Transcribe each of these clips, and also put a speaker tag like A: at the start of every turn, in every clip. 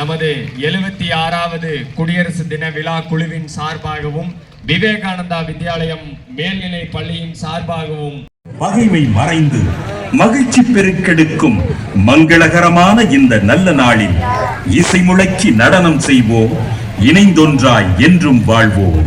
A: நமது 76வது குடியரசு தின விழா குழுவின் சார்பாகவும் விவேகானந்தா வித்யாலயம் மேல்நிலை பள்ளியின் சார்பாகவும்
B: பகைமை மறைந்து மகிழ்ச்சி பெருக்கெடுக்கும் மங்களகரமான இந்த நல்ல நாளில் இசை முழக்கி நடனம் செய்வோம், இணைந்தொன்றாய் என்றும் வாழ்வோம்.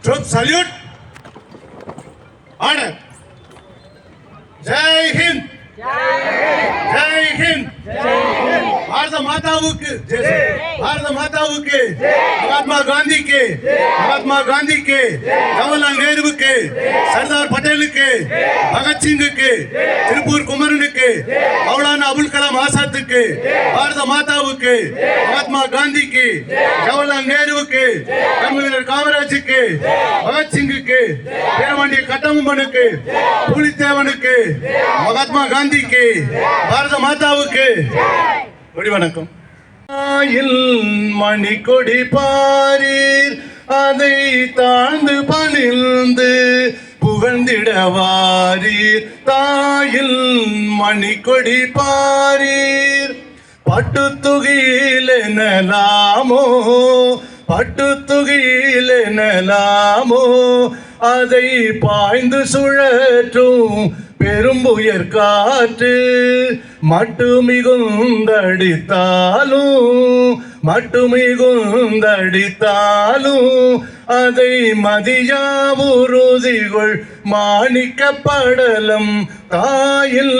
C: Troops salute. Order. Jai Hind. Jai Hind. Bharat माताவுக்கு Bharat माताவுக்கு Mahatma Gandhi के जवाहरलाल नेहरू के सरदार पटेल के भगत सिंह के திருப்பூர் குமரனுக்கு மௌலானா அபுல் கலாம் ஆசாத் के भारत माताவுக்கு महात्मा गांधी के जवाहरलाल नेहरू के கர்மவீரர் காமராஜ் के भगत सिंह के பேரமாண்டிய கட்டபொம்மனுக்கு புலித்தேவனுக்கு महात्मा गांधी के भारत माताவுக்கு வணக்கம். மணி கொடி பாரீர், அதை தாழ்ந்து பணிந்து புகழ்ந்திடவாரீர். தாயில் மணி கொடி பாரீர், பட்டுத்துகிலெனலாமோ பட்டுத்துகிலெனலாமோ, அதை பாய்ந்து சுழற்றும் பெரும்புயர் காற்று மட்டுமிகுந்தடித்தாலும் அதை மதியாவுறுதிகள் மாணிக்க படலம். தாயில்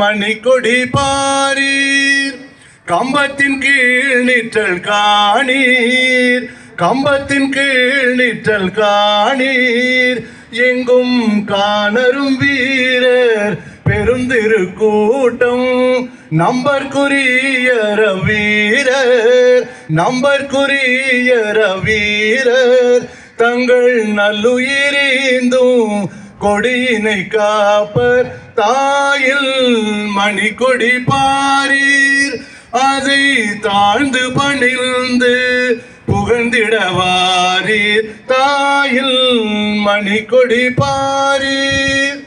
C: மணிக்கொடி பாரீர், கம்பத்தின் கீழ் நிற்றல் காணீர், கம்பத்தின் கீழ் நிற்றல் காணீர். எங்கும் காணரும் வீரர் பெருந்திருக்கூட்டம், நம்பர்க்குரியர வீரர், நம்பர்க்குரியர வீரர். தங்கள் நல்லுயிரீந்தும் கொடியினை காப்பர். தாயில் மணிக்கொடி பாரீர், அதை தாழ்ந்து பணிந்து புகழ்ந்திடவாரீர். தாயில் மணிக்கொடி பாரீர்.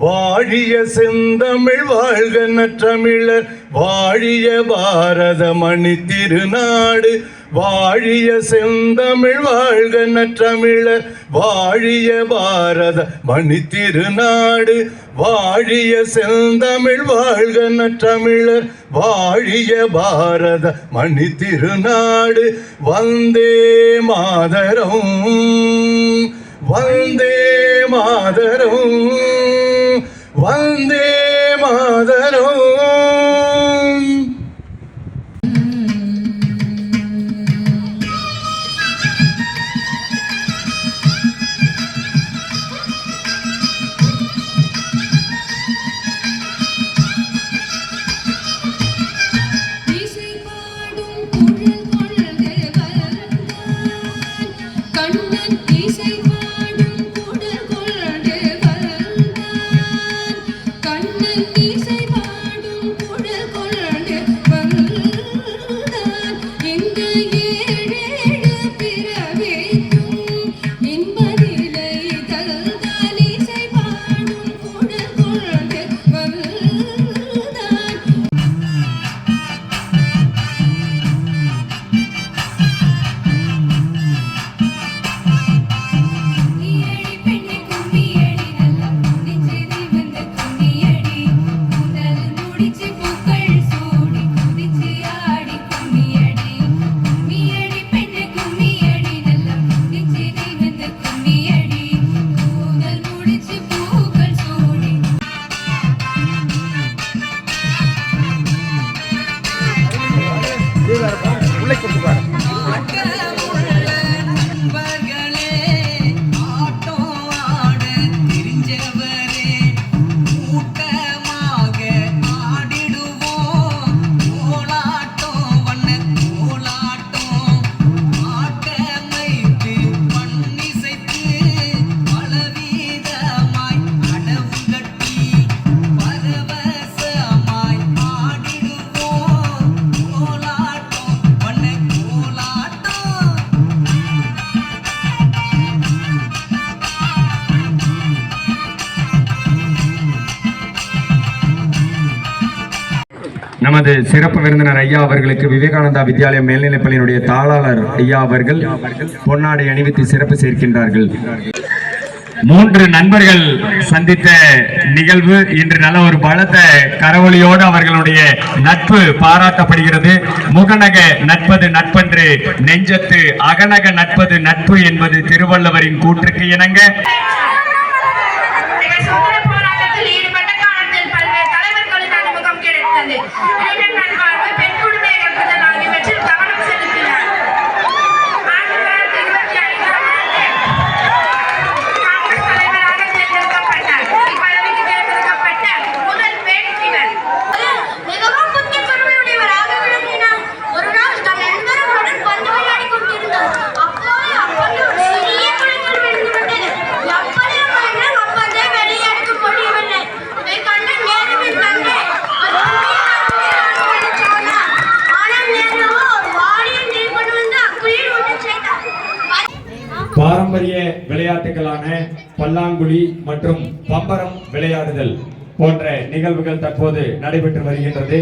C: வாழிய செந்தமிழ் வாழ்க நற்றமிழர், வாழிய பாரத மணி திருநாடு. வாழிய செந்தமிழ் வாழ்க நற்றமிழர், வாழிய பாரத மணி திருநாடு. வாழிய செந்தமிழ் வாழ்க நற்றமிழர், வாழிய பாரத மணி திருநாடு. வந்தே மாதரம், வந்தே மாதரம், வந்தே மாதரம்.
A: நமது சிறப்பு விருந்தினர் ஐயா அவர்களுக்கு விவேகானந்தா வித்யாலயம் மேல்நிலைப்பள்ளியினுடைய தாளாளர் ஐயா அவர்கள் பொன்னாடை அணிவித்து சிறப்பு சேர்க்கின்றார்கள். 3 நண்பர்கள் சந்தித்த நிகழ்வு இன்று நல்ல ஒரு பலத்த கரவொலியோடு அவர்களுடைய நட்பு பாராட்டப்படுகிறது. முகநக நட்பது நட்பன்று நெஞ்சத்து அகநக நட்பது நட்பு என்பது திருவள்ளுவரின் கூற்றுக்கு இணங்க பாரம்பரிய விளையாட்டுகளான பல்லாங்குழி மற்றும் பம்பரம் விளையாடுதல் போன்ற நிகழ்வுகள் தற்போது நடைபெற்று வருகின்றது.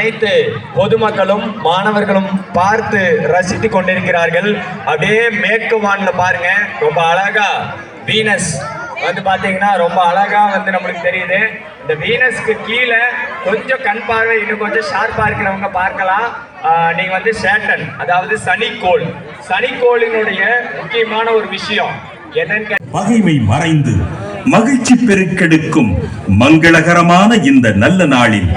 A: அனைத்து பொதுமக்களும் மாணவர்களும் பார்த்து ரசித்துக் கொண்டிருக்கிறார்கள். அப்படியே மேற்கு வான்ல பாருங்க, ரொம்ப அழகா வீனஸ் வந்து பாத்தீங்கன்னா ரொம்ப அழகா வந்து நம்மளுக்கு தெரியுது. இந்த வீனஸ்க்கு கீழே கொஞ்சம் கண் பார்வை இன்னும் கொஞ்சம் ஷார்ப்பா இருக்கிறவங்க பார்க்கலாம். நீங்க வந்து சேட்டன், அதாவது சனிக்கோள். சனிக்கோளினுடைய முக்கியமான ஒரு விஷயம் என்னன்னு,
B: பகைமை மறைந்து மகிழ்ச்சி பெருக்கெடுக்கும் மங்களகரமான இந்த நல்ல நாளில்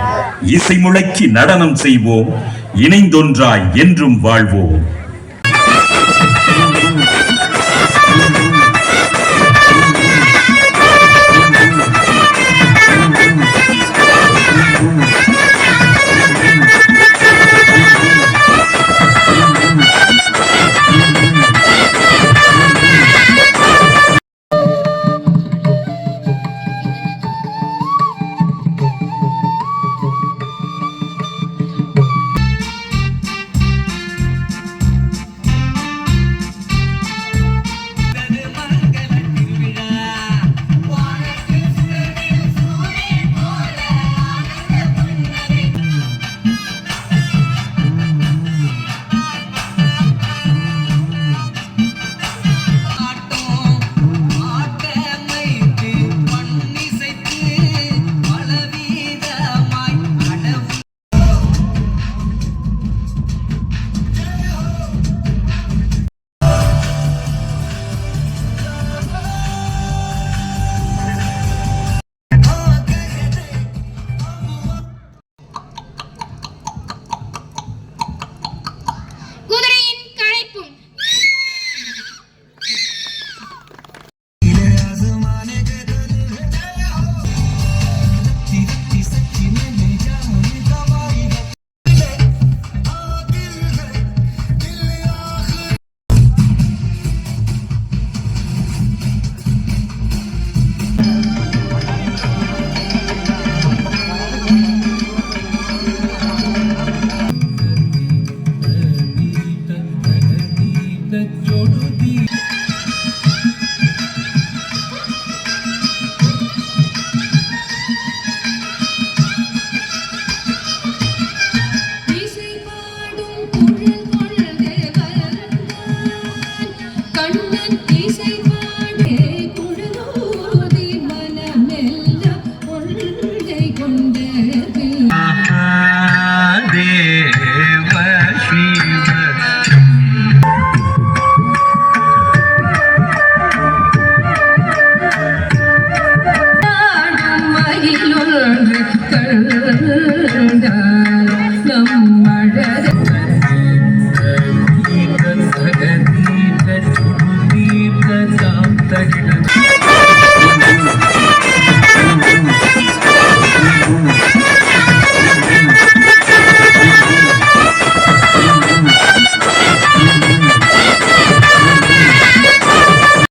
B: இசை முழக்கி நடனம் செய்வோம், இணைந்தொன்றாய் என்றும் வாழ்வோம்.